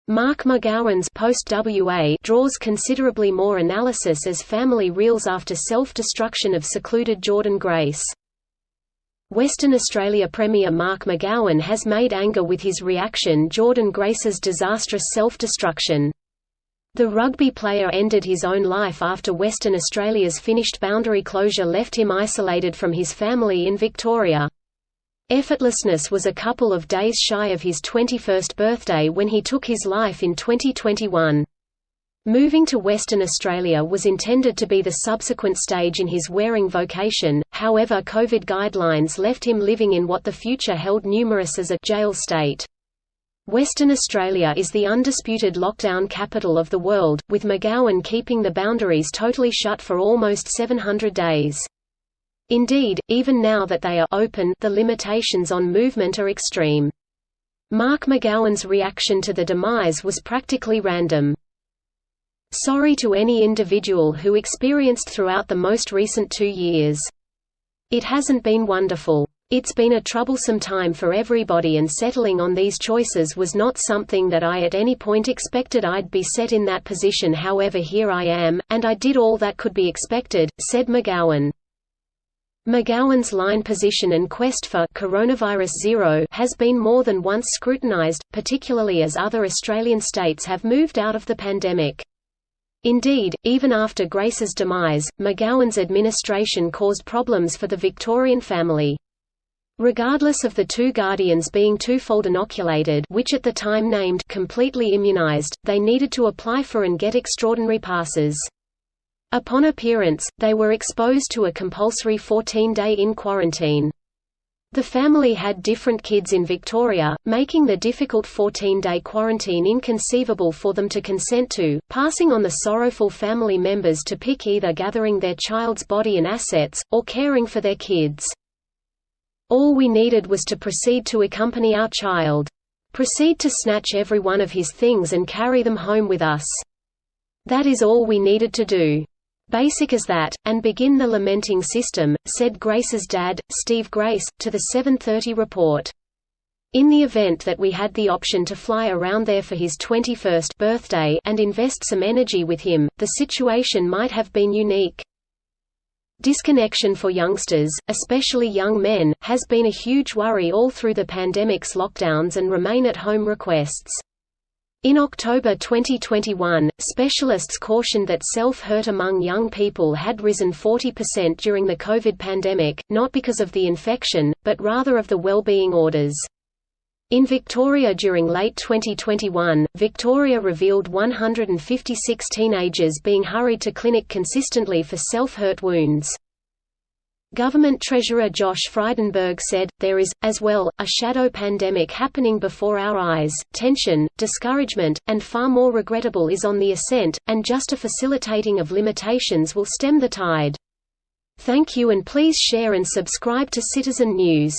Mark McGowan's post-WA draws considerably more analysis as family reels after self-destruction of secluded Jordan Grace. Western Australia Premier Mark McGowan has made anger with his reaction Jordan Grace's disastrous self-destruction. The rugby player ended his own life after Western Australia's finished boundary closure left him isolated from his family in Victoria. Effortlessness was a couple of days shy of his 21st birthday when he took his life in 2021. Moving to Western Australia was intended to be the subsequent stage in his wearing vocation, however COVID guidelines left him living in what the future held numerous as a jail state. Western Australia is the undisputed lockdown capital of the world, with McGowan keeping the boundaries totally shut for almost 700 days. Indeed, even now that they are open, the limitations on movement are extreme. Mark McGowan's reaction to the demise was practically random. Sorry to any individual who experienced throughout the most recent 2 years. It hasn't been wonderful. It's been a troublesome time for everybody, and settling on these choices was not something that I at any point expected I'd be set in that position. However, here I am, and I did all that could be expected, said McGowan. McGowan's line position and quest for coronavirus zero has been more than once scrutinised, particularly as other Australian states have moved out of the pandemic. Indeed, even after Grace's demise, McGowan's administration caused problems for the Victorian family. Regardless of the two guardians being twofold inoculated, which at the time named completely immunised, they needed to apply for and get extraordinary passes. Upon appearance, they were exposed to a compulsory 14-day in-quarantine. The family had different kids in Victoria, making the difficult 14-day quarantine inconceivable for them to consent to, passing on the sorrowful family members to pick either gathering their child's body and assets, or caring for their kids. All we needed was to proceed to accompany our child. Proceed to snatch every one of his things and carry them home with us. That is all we needed to do. Basic as that, and begin the lamenting system, said Grace's dad, Steve Grace, to the 7:30 report. In the event that we had the option to fly around there for his 21st birthday and invest some energy with him, the situation might have been unique. Disconnection for youngsters, especially young men, has been a huge worry all through the pandemic's lockdowns and remain-at-home requests. In October 2021, specialists cautioned that self-hurt among young people had risen 40% during the COVID pandemic, not because of the infection, but rather of the well-being orders. In Victoria during late 2021, Victoria revealed 156 teenagers being hurried to clinic consistently for self-hurt wounds. Government Treasurer Josh Frydenberg said, "There is, as well, a shadow pandemic happening before our eyes. Tension, discouragement, and far more regrettable is on the ascent, and just a facilitating of limitations will stem the tide." Thank you, and please share and subscribe to Citizen News.